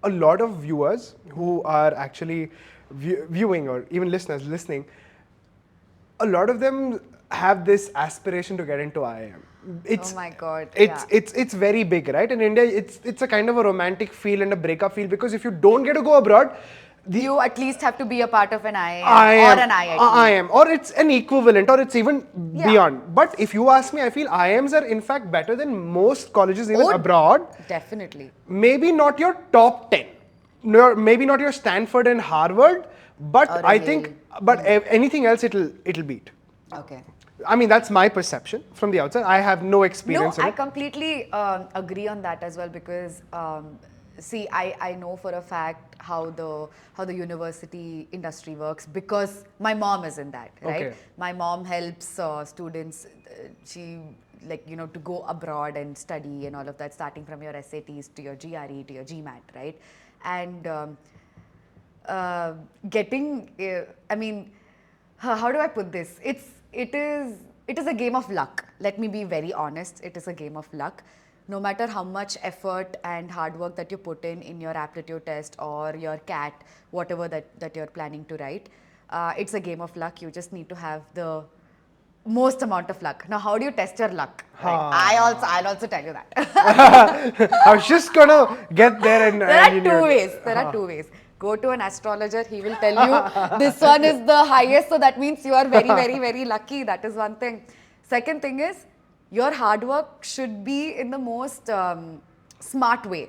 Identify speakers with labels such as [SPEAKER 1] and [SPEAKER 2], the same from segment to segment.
[SPEAKER 1] a lot of viewers who are actually viewing or even listeners listening, a lot of them have this aspiration to get into IIM.
[SPEAKER 2] Oh my God,
[SPEAKER 1] It's very big, right? In India, it's a kind of a romantic feel and a breakup feel, because if you don't get to go abroad,
[SPEAKER 2] you at least have to be a part of an IIM or an IIT.
[SPEAKER 1] IIM, or it's an equivalent, or it's even beyond. But if you ask me, I feel IIMs are in fact better than most colleges even abroad.
[SPEAKER 2] Definitely.
[SPEAKER 1] Maybe not your top 10, maybe not your Stanford and Harvard, but I think, anything else it'll beat.
[SPEAKER 2] Okay.
[SPEAKER 1] I mean, that's my perception from the outside. I have no experience.
[SPEAKER 2] No, I completely agree on that as well, because see, I know for a fact how the university industry works, because my mom is in that, right?
[SPEAKER 1] Okay.
[SPEAKER 2] My mom helps students. She to go abroad and study and all of that, starting from your SATs to your GRE to your GMAT, right? And getting, I mean, how do I put this? It is a game of luck. Let me be very honest. It is a game of luck. No matter how much effort and hard work that you put in your aptitude test or your CAT, whatever that you're planning to write, it's a game of luck. You just need to have the most amount of luck. Now, how do you test your luck? Right? I'll also tell you that.
[SPEAKER 1] I was just gonna get there, and
[SPEAKER 2] there are two ways. There are two ways. Go to an astrologer. He will tell you this one is the highest, so that means you are very, very, very lucky. That is one thing. Second thing is, your hard work should be in the most smart way,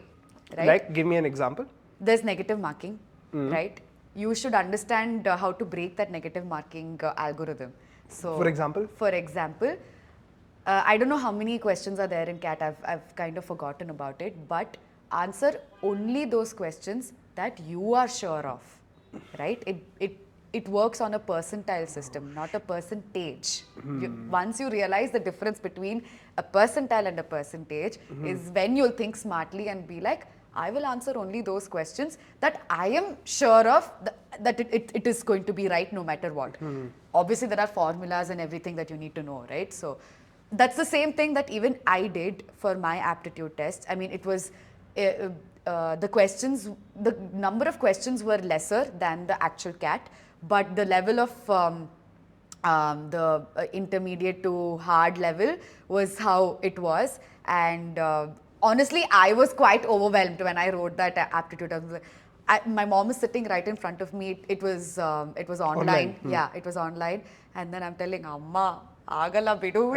[SPEAKER 2] right?
[SPEAKER 1] Like, give me an example.
[SPEAKER 2] There's negative marking, right? You should understand how to break that negative marking algorithm. So,
[SPEAKER 1] for example,
[SPEAKER 2] I don't know how many questions are there in CAT. I've kind of forgotten about it, but answer only those questions that you are sure of, right? It works on a percentile system, not a percentage. Once you realize the difference between a percentile and a percentage is when you'll think smartly and be like, I will answer only those questions that I am sure of that it is going to be right no matter what. Obviously, there are formulas and everything that you need to know, right? So that's the same thing that even I did for my aptitude test. I mean, it was the number of questions were lesser than the actual CAT, but the level of the intermediate to hard level was how it was. And honestly, I was quite overwhelmed when I wrote that aptitude test. My mom is sitting right in front of me. It was online. Yeah, it was online. And then I'm telling Amma, agala bidu,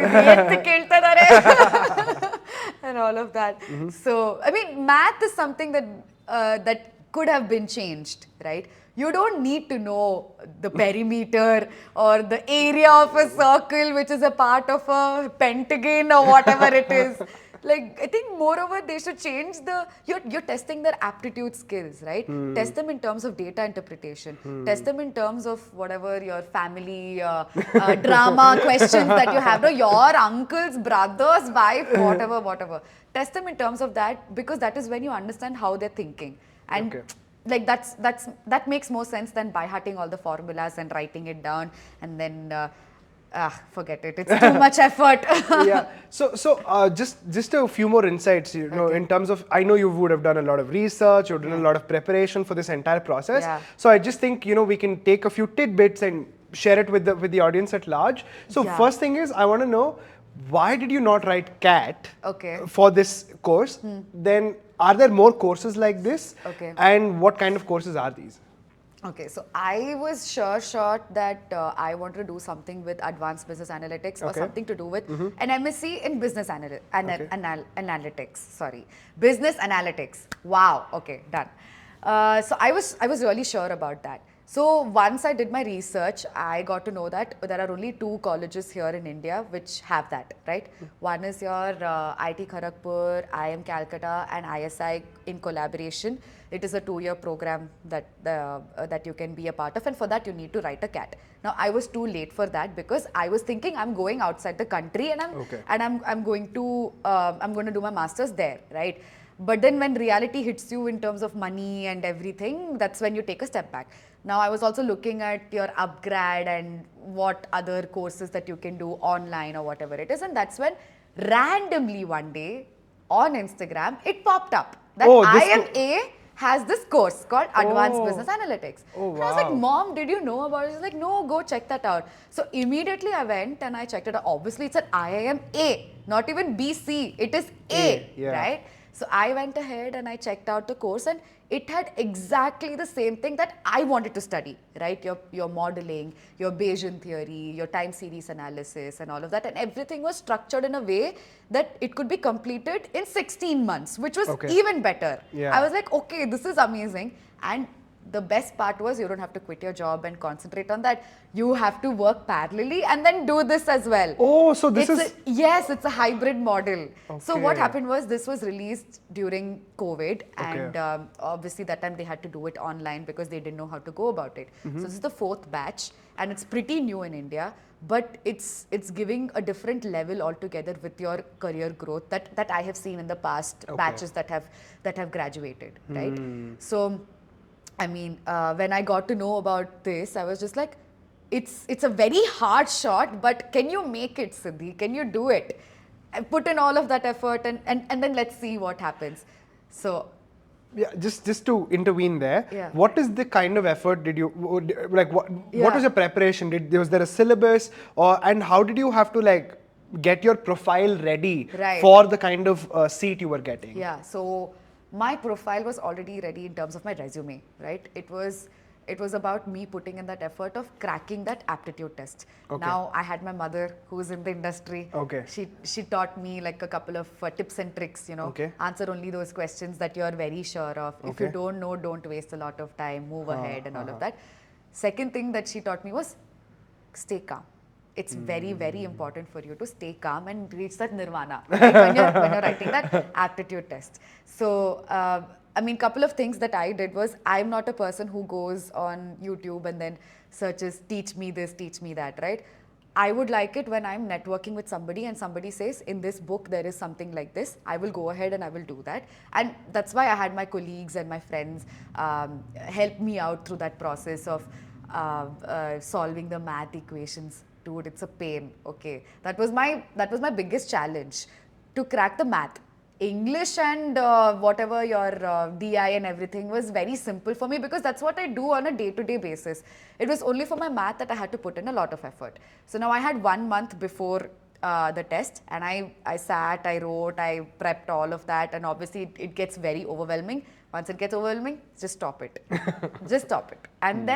[SPEAKER 2] and all of that. So, I mean, math is something that could have been changed, right? You don't need to know the perimeter or the area of a circle, which is a part of a pentagon or whatever it is. Like, I think moreover, they should change you're testing their aptitude skills, right? Test them in terms of data interpretation. Test them in terms of whatever your family drama questions that you have. No, your uncles, brothers, wife, whatever. Test them in terms of that, because that is when you understand how they're thinking. And like that makes more sense than by hearting all the formulas and writing it down and then forget it. It's too much effort.
[SPEAKER 1] Yeah. So just a few more insights, in terms of, I know you would have done a lot of research, you've done a lot of preparation for this entire process.
[SPEAKER 2] Yeah.
[SPEAKER 1] So I just think, we can take a few tidbits and share it with the audience at large. So first thing is, I want to know, why did you not write CAT for this course? Then, are there more courses like this? And what kind of courses are these?
[SPEAKER 2] Okay, so I was sure that I wanted to do something with advanced business analytics or something to do with an MSc in business analytics. Sorry, business analytics. Wow. Okay, done. So I was really sure about that. So once I did my research, I got to know that there are only 2 colleges here in India which have that, right? One is your IT Kharagpur, IIM Calcutta and ISI in collaboration. It is a 2-year program that you can be a part of, and for that you need to write a CAT. Now I was too late for that, because I was thinking I'm going outside the country and I'm going to do my masters there, right? But then when reality hits you in terms of money and everything, that's when you take a step back. Now I was also looking at your upgrad and what other courses that you can do online or whatever it is, and that's when randomly one day on Instagram it popped up that IIMA has this course called Advanced Business Analytics.
[SPEAKER 1] Oh, wow.
[SPEAKER 2] And I was like, Mom, did you know about it? She's like, no, go check that out. So immediately I went and I checked it out. Obviously, it's an IIM A, not even BC. It is A, right? So I went ahead and I checked out the course, and it had exactly the same thing that I wanted to study, right? Your modeling, your Bayesian theory, your time series analysis and all of that. And everything was structured in a way that it could be completed in 16 months, which was even better. I was like, okay, this is amazing. And the best part was you don't have to quit your job and concentrate on that. You have to work parallelly and then do this as well.
[SPEAKER 1] Oh, so this is...
[SPEAKER 2] Yes, it's a hybrid model. So what happened was this was released during COVID, and obviously that time they had to do it online because they didn't know how to go about it. So this is the 4th batch, and it's pretty new in India, but it's giving a different level altogether with your career growth that I have seen in the past batches that have graduated, right? So I mean, when I got to know about this, I was just like, it's a very hard shot, but can you make it, Siddhi? Can you do it? I put in all of that effort, and then let's see what happens. So,
[SPEAKER 1] yeah, just to intervene there, what is the kind of effort did you, like, what was your preparation? Was there a syllabus, and how did you have to, like, get your profile ready for the kind of seat you were getting?
[SPEAKER 2] Yeah, so my profile was already ready in terms of my resume, right? It was about me putting in that effort of cracking that aptitude test. Now I had my mother who's in the industry. She taught me like a couple of tips and tricks, you know, answer only those questions that you're very sure of. If you don't know, don't waste a lot of time, move ahead and all of that. Second thing that she taught me was stay calm. It's very, very important for you to stay calm and reach that nirvana, right? when you're writing that aptitude test. So, I mean, couple of things that I did was, I'm not a person who goes on YouTube and then searches, teach me this, teach me that, right? I would like it when I'm networking with somebody and somebody says, in this book, there is something like this. I will go ahead and I will do that. And that's why I had my colleagues and my friends help me out through that process of solving the math equations. Dude, it's a pain. Okay, that was my biggest challenge, to crack the math. English and whatever your DI and everything was very simple for me because that's what I do on a day-to-day basis. It was only for my math that I had to put in a lot of effort. So now I had 1 month before the test, and I sat, I wrote, I prepped all of that, and obviously it gets very overwhelming. Once it gets overwhelming, just stop it. Just stop it. And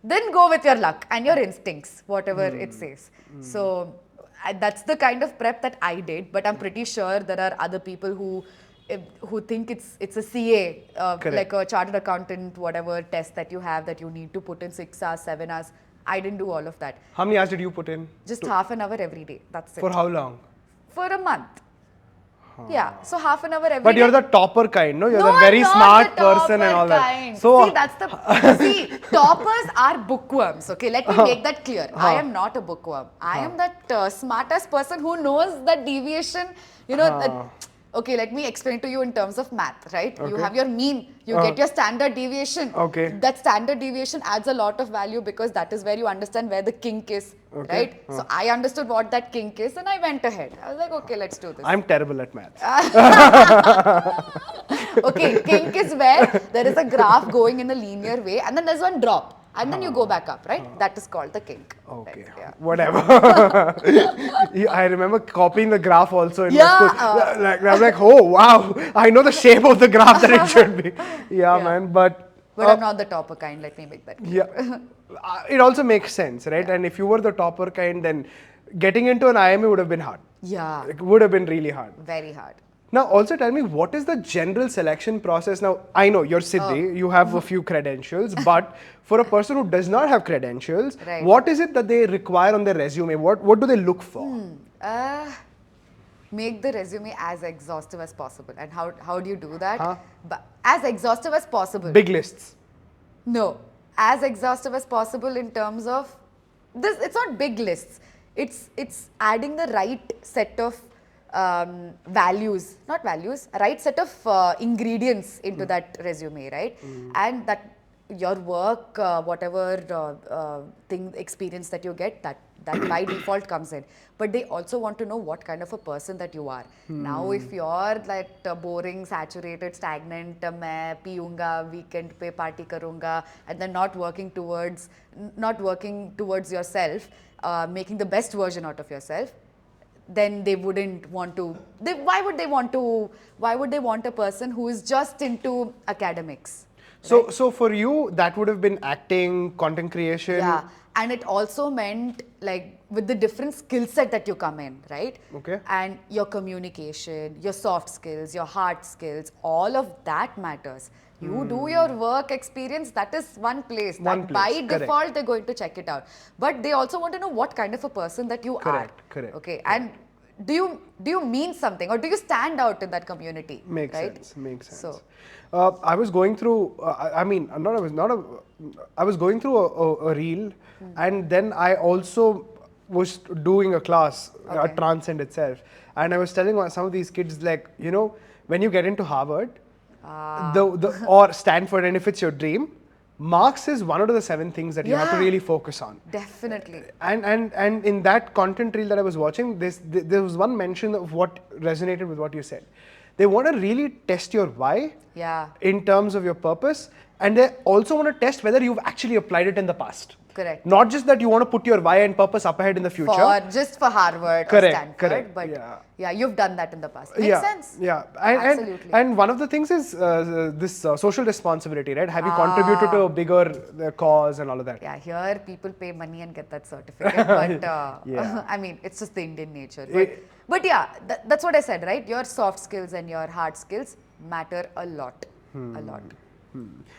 [SPEAKER 2] then go with your luck and your instincts, whatever it says. So that's the kind of prep that I did, but I'm pretty sure there are other people who think it's a CA, like a chartered accountant, whatever test that you have that you need to put in 6 hours, 7 hours. I didn't do all of that.
[SPEAKER 1] How many hours did you put in?
[SPEAKER 2] Just half an hour every day. That's it.
[SPEAKER 1] For how long?
[SPEAKER 2] For a month. Yeah, so half an hour every day.
[SPEAKER 1] But you're the topper kind, no? You're the very smart person and all that.
[SPEAKER 2] So see, that's the toppers are bookworms. Okay, let me make that clear. I am not a bookworm. I am that smartest person who knows that deviation. You know, okay, let me explain to you in terms of math, right? You have your mean, you get your standard deviation. That standard deviation adds a lot of value because that is where you understand where the kink is, right? So I understood what that kink is and I went ahead. I was like, okay, let's do this.
[SPEAKER 1] I'm terrible at math.
[SPEAKER 2] Okay, kink is where there is a graph going in a linear way and then there's one drop. And then you go back up, right? That is called the kink.
[SPEAKER 1] Okay, whatever. I remember copying the graph also in my school. I'm like, oh wow, I know the shape of the graph that it should be. Man, but
[SPEAKER 2] I'm not the topper kind, let me make that clear.
[SPEAKER 1] It also makes sense, right? And if you were the topper kind, then getting into an IIM would have been hard.
[SPEAKER 2] Yeah.
[SPEAKER 1] It would have been really hard.
[SPEAKER 2] Very hard.
[SPEAKER 1] Now, also tell me, what is the general selection process? Now, I know you're Siddhi, you have a few credentials, but for a person who does not have credentials, what is it that they require on their resume? What do they look for?
[SPEAKER 2] Make the resume as exhaustive as possible. And how do you do that? But as exhaustive as possible.
[SPEAKER 1] Big lists.
[SPEAKER 2] No. As exhaustive as possible in terms of this. It's not big lists. It's adding the right set of right set of ingredients into that resume, right? And that your work, whatever experience that you get, that by default comes in. But they also want to know what kind of a person that you are. Now, if you're like boring, saturated, stagnant, मैं पीऊँगा, weekend पे party करूँगा, and then not working towards yourself, making the best version out of yourself, then they wouldn't want to. Why would they want a person who is just into academics?
[SPEAKER 1] Right? So for you, that would have been acting, content creation.
[SPEAKER 2] Yeah, and it also meant like with the different skill set that you come in, right?
[SPEAKER 1] Okay.
[SPEAKER 2] And your communication, your soft skills, your hard skills, all of that matters. You do your work experience, that is one place. By default, they're going to check it out. But they also want to know what kind of a person that you are.
[SPEAKER 1] Correct.
[SPEAKER 2] Okay. And do you mean something, or do you stand out in that community?
[SPEAKER 1] Makes
[SPEAKER 2] right?
[SPEAKER 1] sense.
[SPEAKER 2] So,
[SPEAKER 1] I was going through. I was going through a reel, and then I also was doing a class at Transcend itself, and I was telling some of these kids, like, when you get into Harvard, or Stanford, and if it's your dream, marks is one out of the 7 things that you have to really focus on.
[SPEAKER 2] Definitely.
[SPEAKER 1] And in that content reel that I was watching, there was one mention of what resonated with what you said. They want to really test your why in terms of your purpose, and they also want to test whether you've actually applied it in the past.
[SPEAKER 2] Correct.
[SPEAKER 1] Not just that you want to put your why and purpose up ahead in the future.
[SPEAKER 2] Just for Harvard or Stanford, but you've done that in the past. Makes sense.
[SPEAKER 1] Yeah,
[SPEAKER 2] absolutely.
[SPEAKER 1] And one of the things is this social responsibility, right? Have you contributed to a bigger cause and all of that?
[SPEAKER 2] Yeah, here people pay money and get that certificate, but I mean, it's just the Indian nature. But yeah, that's what I said, right? Your soft skills and your hard skills matter a lot. A lot.